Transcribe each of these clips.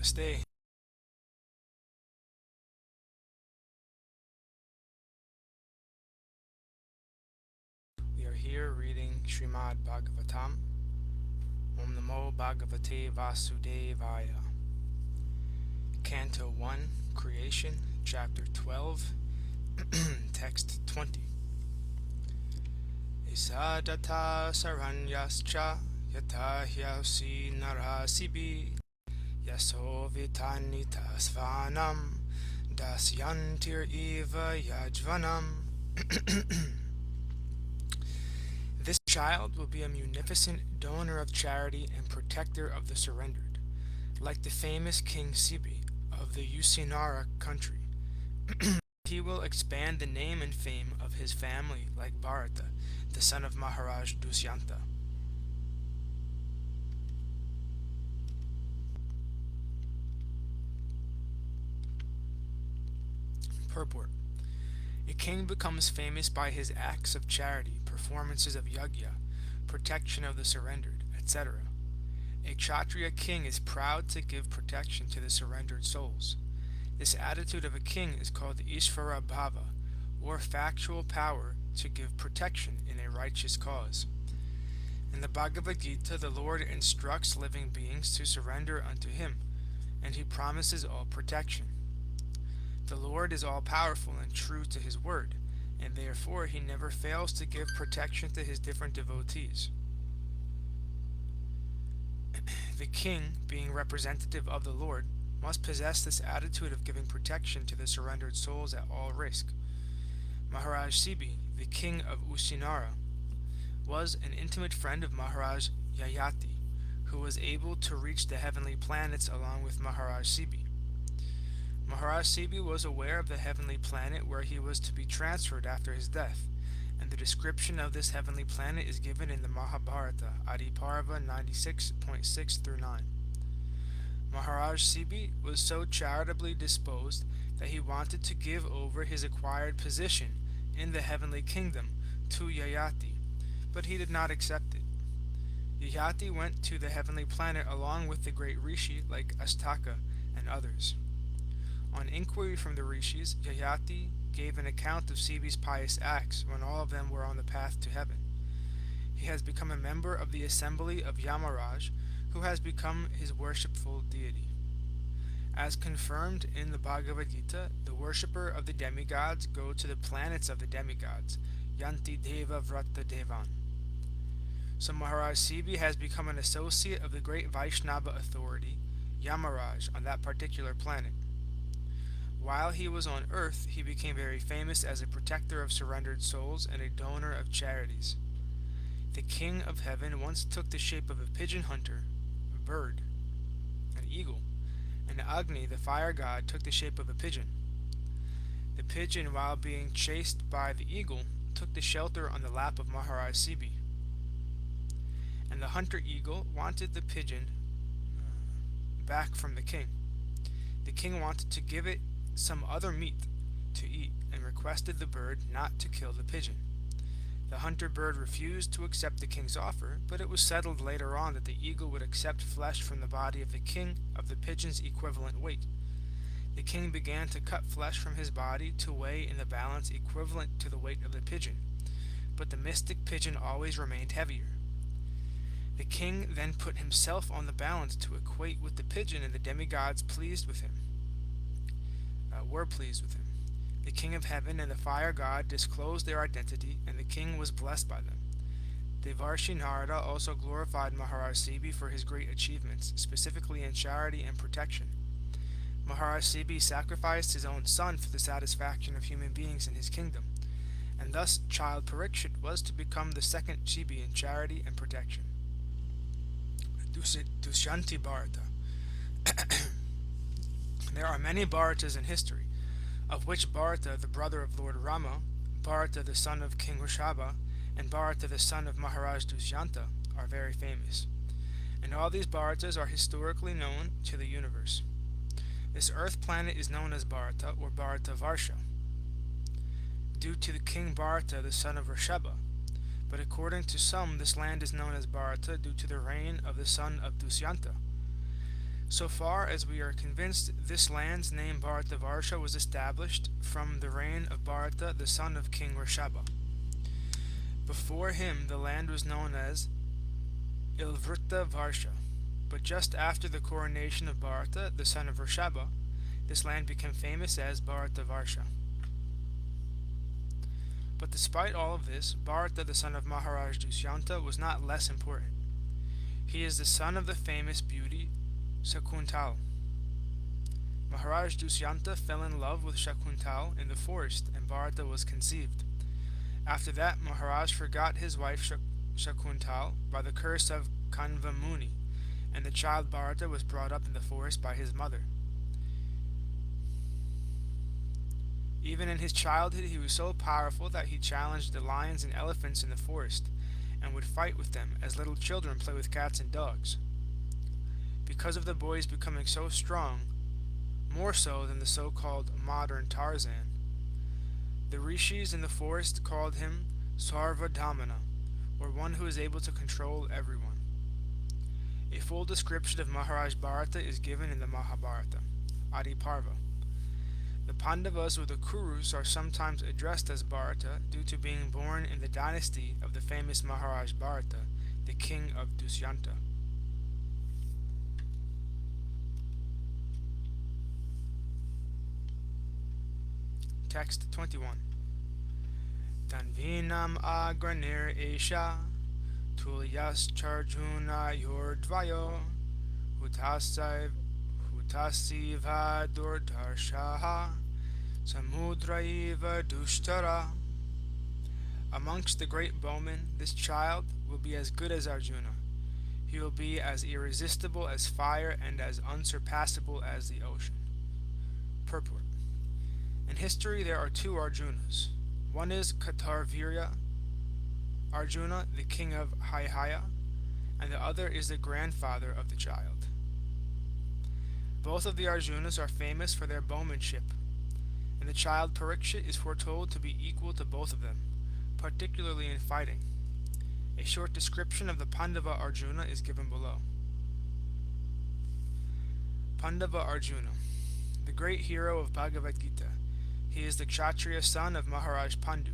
Namaste. We are here reading Śrīmad-Bhāgavatam. Om Namo Bhagavate Vasudevaya. Canto 1, Creation, Chapter 12, Text 20. Isadata saranyascha yata hyasi narasibi yaso vitanita svanam dasyantir eva yajvanam. This child will be a munificent donor of charity and protector of the surrendered, like the famous King Sibi of the Usinara country. He will expand the name and fame of his family like Bharata, the son of Maharaj Dushyanta. Purport. A king becomes famous by his acts of charity, performances of yajna, protection of the surrendered, etc. A Kshatriya king is proud to give protection to the surrendered souls. This attitude of a king is called the Ishvara Bhava, or factual power to give protection in a righteous cause. In the Bhagavad Gita, the Lord instructs living beings to surrender unto him, and he promises all protection. The Lord is all-powerful and true to his word, and therefore he never fails to give protection to his different devotees. The king, being representative of the Lord, must possess this attitude of giving protection to the surrendered souls at all risk. Maharaj Sibi, the king of Usinara, was an intimate friend of Maharaj Yayati, who was able to reach the heavenly planets along with Maharaj Sibi. Maharaj Sibi was aware of the heavenly planet where he was to be transferred after his death, and the description of this heavenly planet is given in the Mahabharata, Adi Parva 96.6 through 9. Maharaj Sibi was so charitably disposed that he wanted to give over his acquired position in the heavenly kingdom to Yayati, but he did not accept it. Yayati went to the heavenly planet along with the great rishi like Astaka and others. On inquiry from the rishis, Yayati gave an account of Sibi's pious acts when all of them were on the path to heaven. He has become a member of the assembly of Yamaraj, who has become his worshipful deity. As confirmed in the Bhagavad Gita, the worshipper of the demigods go to the planets of the demigods, Yanti Deva Vrata Devan. So Maharaj Sibi has become an associate of the great Vaishnava authority, Yamaraj, on that particular planet. While he was on earth, he became very famous as a protector of surrendered souls and a donor of charities. The king of heaven once took the shape of a pigeon hunter, a bird, an eagle, and Agni, the fire god, took the shape of a pigeon. The pigeon, while being chased by the eagle, took the shelter on the lap of Maharaj Sibi. And the hunter eagle wanted the pigeon back from the king. The king wanted to give it some other meat to eat and requested the bird not to kill the pigeon. The hunter bird refused to accept the king's offer, but it was settled later on that the eagle would accept flesh from the body of the king of the pigeon's equivalent weight. The king began to cut flesh from his body to weigh in the balance equivalent to the weight of the pigeon, but the mystic pigeon always remained heavier. The king then put himself on the balance to equate with the pigeon, and the demigods were pleased with him. The king of heaven and the fire god disclosed their identity, and the king was blessed by them. Devarshi Narada also glorified Maharaj Sibi for his great achievements, specifically in charity and protection. Maharaj Sibi sacrificed his own son for the satisfaction of human beings in his kingdom, and thus child Parīkṣit was to become the second Sibi in charity and protection. Dusyanti Bharata. There are many Bharatas in history, of which Bharata, the brother of Lord Rama, Bharata the son of King Rishabha, and Bharata the son of Maharaj Dushyanta are very famous. And all these Bharatas are historically known to the universe. This earth planet is known as Bharata or Bharata Varsha, due to the King Bharata the son of Rishabha, but according to some this land is known as Bharata due to the reign of the son of Dushyanta. So far as we are convinced, this land's name Bharatavarsha was established from the reign of Bharata, the son of King Rishabha. Before him, the land was known as Ilvrita Varsha, but just after the coronation of Bharata, the son of Rishabha, this land became famous as Bharatavarsha. But despite all of this, Bharata, the son of Maharaj Dushyanta, was not less important. He is the son of the famous beauty Shakuntal. Maharaj Dushyanta fell in love with Shakuntal in the forest, and Bharata was conceived. After that, Maharaj forgot his wife Shakuntal by the curse of Kanva Muni, and the child Bharata was brought up in the forest by his mother. Even in his childhood, he was so powerful that he challenged the lions and elephants in the forest, and would fight with them as little children play with cats and dogs. Because of the boys becoming so strong, more so than the so-called modern Tarzan, the rishis in the forest called him Sarvadhamana, or one who is able to control everyone. A full description of Maharaj Bharata is given in the Mahabharata, Adi Parva. The Pandavas or the Kurus are sometimes addressed as Bharata due to being born in the dynasty of the famous Maharaj Bharata, the king of Dushyanta. Text 21. Tanvinam agranir esha tulyas charjuna yordvayo hutasiva durdarshaha samudraiva dushtara. Amongst the great bowmen, this child will be as good as Arjuna. He will be as irresistible as fire and as unsurpassable as the ocean. Purport. In history, there are two Arjunas. One is Katarvirya Arjuna, the king of Haihaya, and the other is the grandfather of the child. Both of the Arjunas are famous for their bowmanship, and the child Parīkṣit is foretold to be equal to both of them, particularly in fighting. A short description of the Pandava Arjuna is given below. Pandava Arjuna, the great hero of Bhagavad Gita. He is the Kshatriya son of Maharaj Pandu.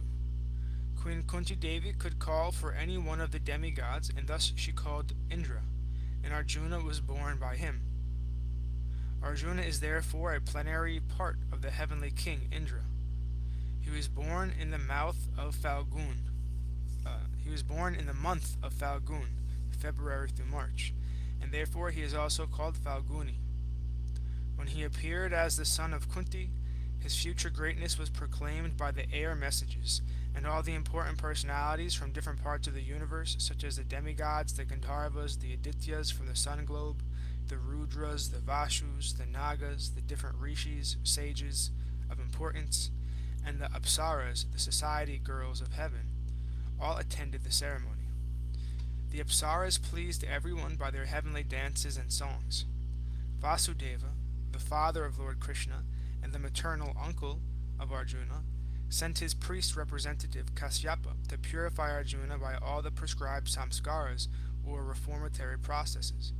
Queen Kunti Devi could call for any one of the demigods, and thus she called Indra, and Arjuna was born by him. Arjuna is therefore a plenary part of the heavenly king Indra. He was born in the month of Falgun, February through March, and therefore he is also called Falguni. When he appeared as the son of Kunti, his future greatness was proclaimed by the air messages, and all the important personalities from different parts of the universe, such as the demigods, the Gandharvas, the Adityas from the sun globe, the Rudras, the Vashus, the Nagas, the different rishis, sages of importance, and the Apsaras, the society girls of heaven, all attended the ceremony. The Apsaras pleased everyone by their heavenly dances and songs. Vasudeva, the father of Lord Krishna, and the maternal uncle of Arjuna, sent his priest representative Kasyapa to purify Arjuna by all the prescribed samskaras, or reformatory processes.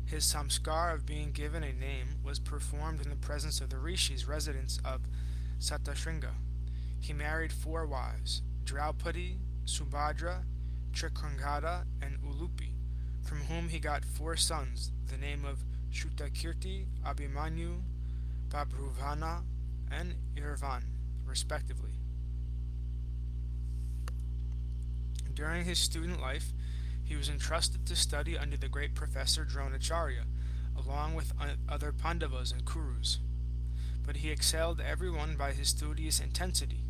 His samskar of being given a name was performed in the presence of the rishis, residents of Satashringa. He married 4 wives, Draupadi, Subhadra, Trikrangada, and Ulupi, from whom he got 4 sons, the name of Shutakirti, Abhimanyu, Babruvana, and Irvan, respectively. During his student life, he was entrusted to study under the great professor Dronacharya, along with other Pandavas and Kurus. But he excelled everyone by his studious intensity,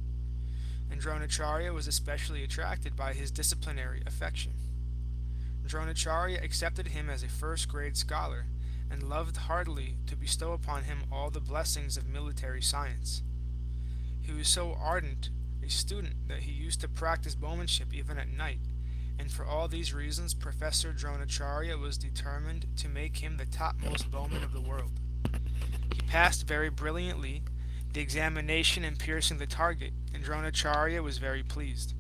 and Dronacharya was especially attracted by his disciplinary affection. Dronacharya accepted him as a first-grade scholar, and loved heartily to bestow upon him all the blessings of military science. He was so ardent a student that he used to practice bowmanship even at night, and for all these reasons Professor Dronacharya was determined to make him the topmost bowman of the world. He passed very brilliantly the examination in piercing the target, and Dronacharya was very pleased.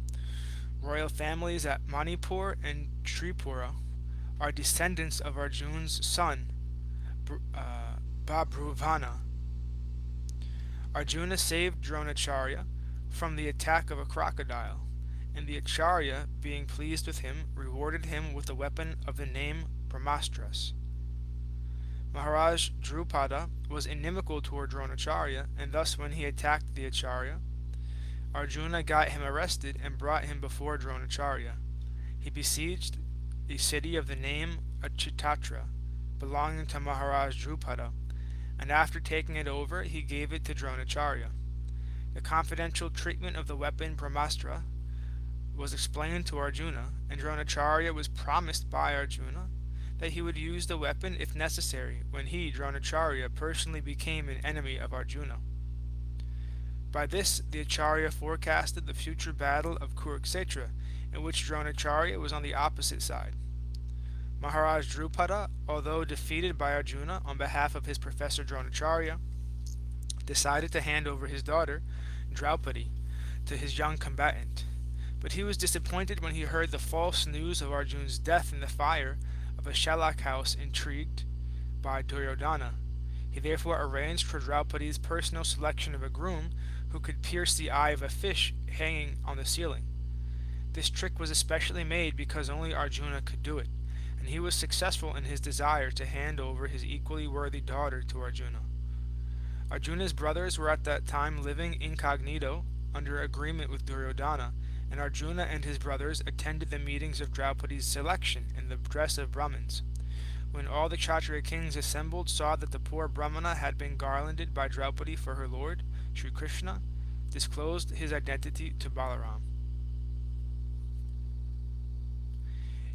Royal families at Manipur and Tripura are descendants of Arjun's son, Babruvana. Arjuna saved Dronacharya from the attack of a crocodile, and the Acharya, being pleased with him, rewarded him with a weapon of the name Brahmastras. Maharaj Drupada was inimical toward Dronacharya, and thus when he attacked the Acharya, Arjuna got him arrested and brought him before Dronacharya. He besieged a city of the name Achitatra, belonging to Maharaj Drupada, and after taking it over, he gave it to Dronacharya. The confidential treatment of the weapon Brahmastra was explained to Arjuna, and Dronacharya was promised by Arjuna that he would use the weapon if necessary when he, Dronacharya, personally became an enemy of Arjuna. By this, the Acharya forecasted the future battle of Kurukshetra, in which Dronacharya was on the opposite side. Maharaj Drupada, although defeated by Arjuna on behalf of his professor Dronacharya, decided to hand over his daughter, Draupadi, to his young combatant. But he was disappointed when he heard the false news of Arjuna's death in the fire of a Shalak house intrigued by Duryodhana. He therefore arranged for Draupadi's personal selection of a groom who could pierce the eye of a fish hanging on the ceiling. This trick was especially made because only Arjuna could do it, and he was successful in his desire to hand over his equally worthy daughter to Arjuna. Arjuna's brothers were at that time living incognito under agreement with Duryodhana, and Arjuna and his brothers attended the meetings of Draupadi's selection in the dress of Brahmins. When all the Kshatriya kings assembled saw that the poor Brahmana had been garlanded by Draupadi for her lord, Sri Krishna disclosed his identity to Balaram.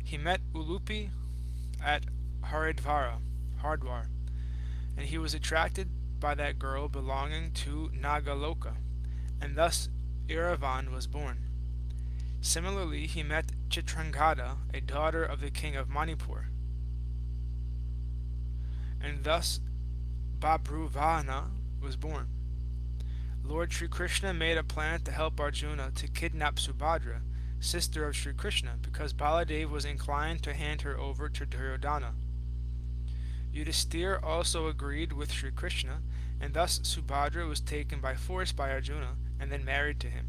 He met Ulupi at Haridwar, and he was attracted by that girl belonging to Nagaloka, and thus Iravan was born. Similarly, he met Chitrangada, a daughter of the king of Manipur, and thus Babruvana was born. Lord Sri Krishna made a plan to help Arjuna to kidnap Subhadra, sister of Sri Krishna, because Baladev was inclined to hand her over to Duryodhana. Yudhisthira also agreed with Sri Krishna, and thus Subhadra was taken by force by Arjuna and then married to him.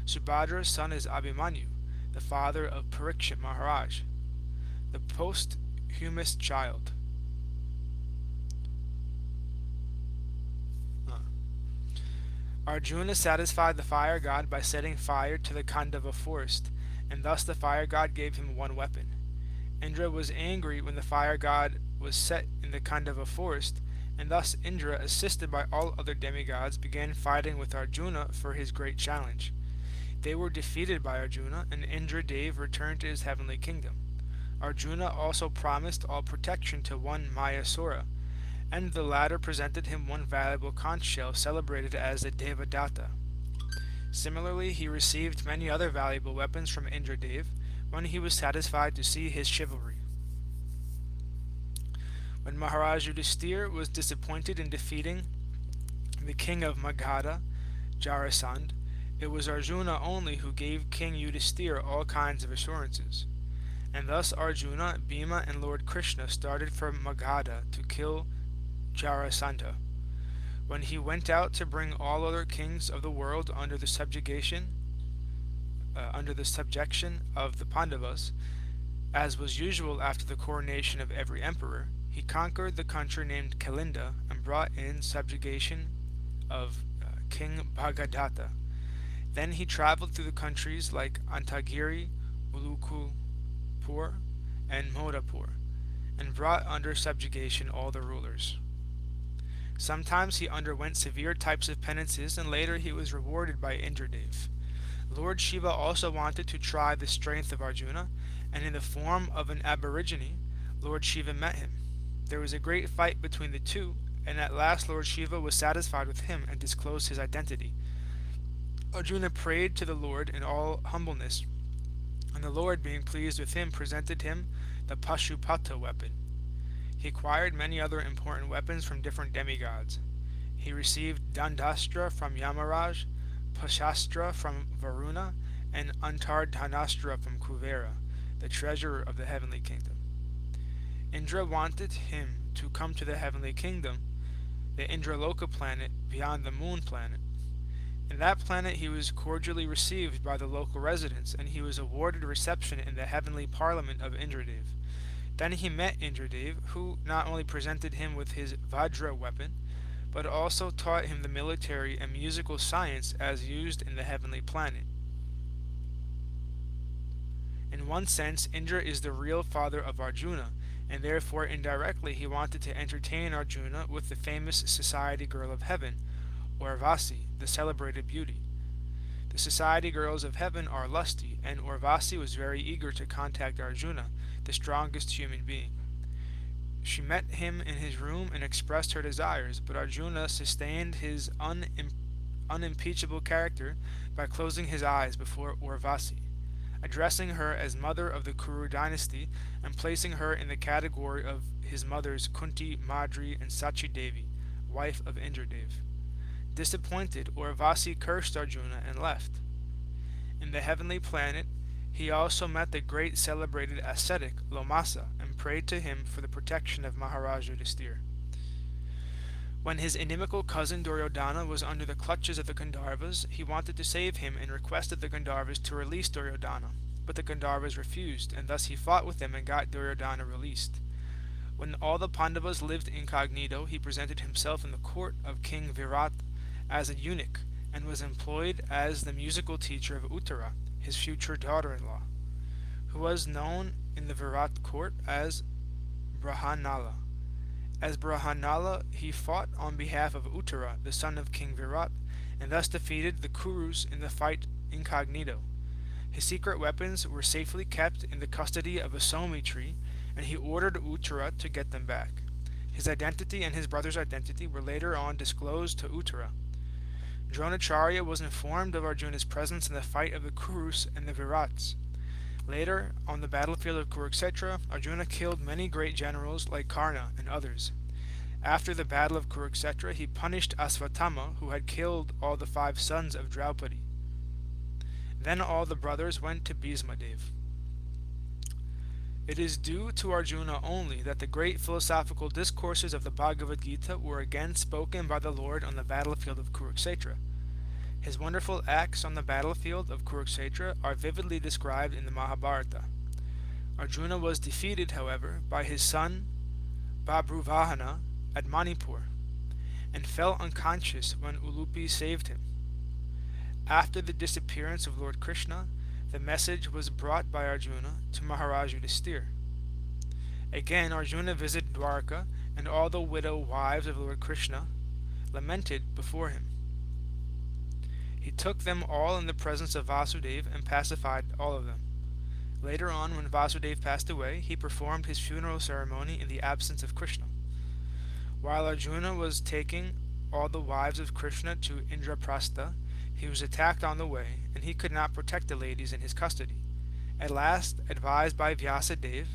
Subhadra's son is Abhimanyu, the father of Parīkṣit Maharaj, the posthumous child. Arjuna satisfied the fire god by setting fire to the Khandava forest, and thus the fire god gave him one weapon. Indra was angry when the fire god was set in the Khandava forest, and thus Indra, assisted by all other demigods, began fighting with Arjuna for his great challenge. They were defeated by Arjuna, and Indra Dev returned to his heavenly kingdom. Arjuna also promised all protection to one Mayasura, and the latter presented him one valuable conch shell celebrated as the Devadatta. Similarly, he received many other valuable weapons from Indradev when he was satisfied to see his chivalry. When Maharaj Yudhisthira was disappointed in defeating the king of Magadha, Jarasandh, it was Arjuna only who gave King Yudhisthira all kinds of assurances. And thus Arjuna, Bhima, and Lord Krishna started for Magadha to kill Jarasandha. When he went out to bring all other kings of the world under the subjection of the Pandavas, as was usual after the coronation of every emperor, he conquered the country named Kalinda and brought in subjugation of King Bhagavatta. Then he traveled through the countries like Antagiri, Ulukupur, and Modapur, and brought under subjugation all the rulers. Sometimes he underwent severe types of penances, and later he was rewarded by Indradev. Lord Shiva also wanted to try the strength of Arjuna, and in the form of an aborigine, Lord Shiva met him. There was a great fight between the two, and at last Lord Shiva was satisfied with him and disclosed his identity. Arjuna prayed to the Lord in all humbleness, and the Lord, being pleased with him, presented him the Pashupata weapon. He acquired many other important weapons from different demigods. He received Dandastra from Yamaraj, Pashastra from Varuna, and Antardhanastra from Kuvera, the treasurer of the heavenly kingdom. Indra wanted him to come to the heavenly kingdom, the Indraloka planet beyond the moon planet. In that planet he was cordially received by the local residents, and he was awarded reception in the heavenly parliament of Indradev. Then he met Indradev, who not only presented him with his Vajra weapon, but also taught him the military and musical science as used in the heavenly planet. In one sense, Indra is the real father of Arjuna, and therefore indirectly he wanted to entertain Arjuna with the famous society girl of heaven, Urvasi, the celebrated beauty. The society girls of heaven are lusty, and Urvasi was very eager to contact Arjuna, the strongest human being. She met him in his room and expressed her desires, but Arjuna sustained his unimpeachable character by closing his eyes before Urvasi, addressing her as mother of the Kuru dynasty and placing her in the category of his mothers Kunti, Madri, and Sachi Devi, wife of Indradev. Disappointed, Urvasi cursed Arjuna and left. In the heavenly planet, he also met the great celebrated ascetic Lomasa and prayed to him for the protection of Maharaj Yudhisthira. When his inimical cousin Duryodhana was under the clutches of the Gandharvas, he wanted to save him and requested the Gandharvas to release Duryodhana, but the Gandharvas refused, and thus he fought with them and got Duryodhana released. When all the Pandavas lived incognito, he presented himself in the court of King Virat as a eunuch, and was employed as the musical teacher of Uttara, his future daughter-in-law, who was known in the Virat court as Brahmanala. As Brahmanala, he fought on behalf of Uttara, the son of King Virat, and thus defeated the Kurus in the fight incognito. His secret weapons were safely kept in the custody of a Somi tree, and he ordered Uttara to get them back. His identity and his brother's identity were later on disclosed to Uttara. Dronacharya was informed of Arjuna's presence in the fight of the Kurus and the Virats. Later, on the battlefield of Kurukshetra, Arjuna killed many great generals like Karna and others. After the battle of Kurukshetra, he punished Asvatthama, who had killed all the 5 sons of Draupadi. Then all the brothers went to Bhismadev. It is due to Arjuna only that the great philosophical discourses of the Bhagavad Gita were again spoken by the Lord on the battlefield of Kurukshetra. His wonderful acts on the battlefield of Kurukshetra are vividly described in the Mahabharata. Arjuna was defeated, however, by his son Babruvahana at Manipur, and fell unconscious when Ulupi saved him. After the disappearance of Lord Krishna, the message was brought by Arjuna to Maharaj Yudhisthira. Again Arjuna visited Dwarka, and all the widow wives of Lord Krishna lamented before him. He took them all in the presence of Vasudeva and pacified all of them. Later on, when Vasudeva passed away, he performed his funeral ceremony in the absence of Krishna. While Arjuna was taking all the wives of Krishna to Indraprastha, he was attacked on the way, and he could not protect the ladies in his custody. At last, advised by Vyasadeva,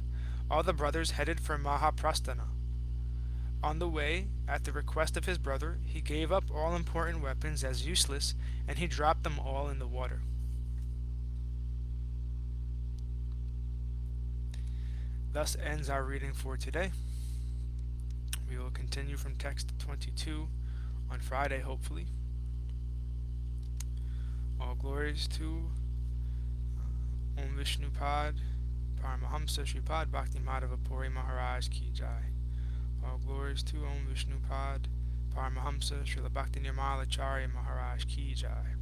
all the brothers headed for Mahaprasthana. On the way, at the request of his brother, he gave up all important weapons as useless, and he dropped them all in the water. Thus ends our reading for today. We will continue from text 22 on Friday, hopefully. All glories to Om Vishnupad Paramahamsa Shripad Bhakti Madhava Puri Maharaj Ki Jai. All glories to Om Vishnupad Paramahamsa Srila Bhakti Nirmala Acharya Maharaj Ki Jai.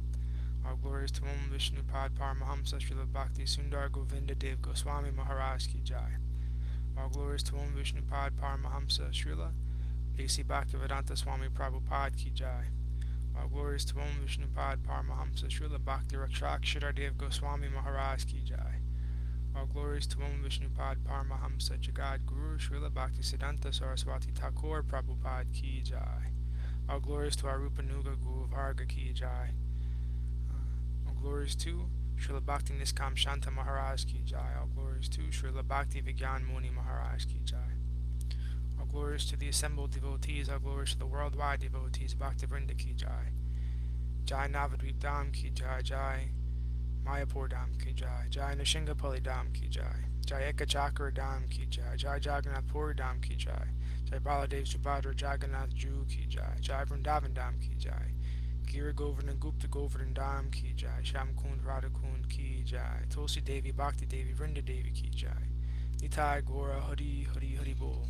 All glories to Om Vishnupad Paramahamsa Srila Bhakti Sundar Govinda Dev Goswami Maharaj Ki Jai. All glories to Om Vishnupad Paramahamsa Srila A.C. Bhaktivedanta Swami Prabhupada Ki Jai. All glories to Om Vishnupad Paramahamsa Srila Bhakti Rakshak Shiradev Goswami Maharaj Ki Jai. All glories to Om Vishnupad Paramahamsa Jagad Guru Srila Bhakti Siddhanta Saraswati Thakur Prabhupada Ki Jai. All glories to Arupanuga Guru Varga Ki Jai. All glories to Srila Bhakti Niskam Shanta Maharaj Ki Jai. All glories to Srila Bhakti Vigyan Muni Maharaj Ki Jai. All glories to the assembled devotees. All glories to the worldwide devotees. Bhakti Vrinda Ki Jai. Jai Navadvip Dham Ki Jai. Jai Mayapur Dham Ki Jai. Jai Nrsimhapali Dham Ki Jai. Jai Ekachakra Dham Ki Jai. Jai Jagannath Puri Dham Ki Jai. Jai Baladev Subhadra Jagannath Ju Ki Jai. Jai Vrindavan Dham Ki Jai. Gira Govardhan Gupta Govardhan Dham Ki Jai. Sham Kund Radha Kund Ki Jai. Tulsi Devi Bhakti Devi Vrinda Devi Ki Jai. Nitai Gora Hari Hari Hari Bol.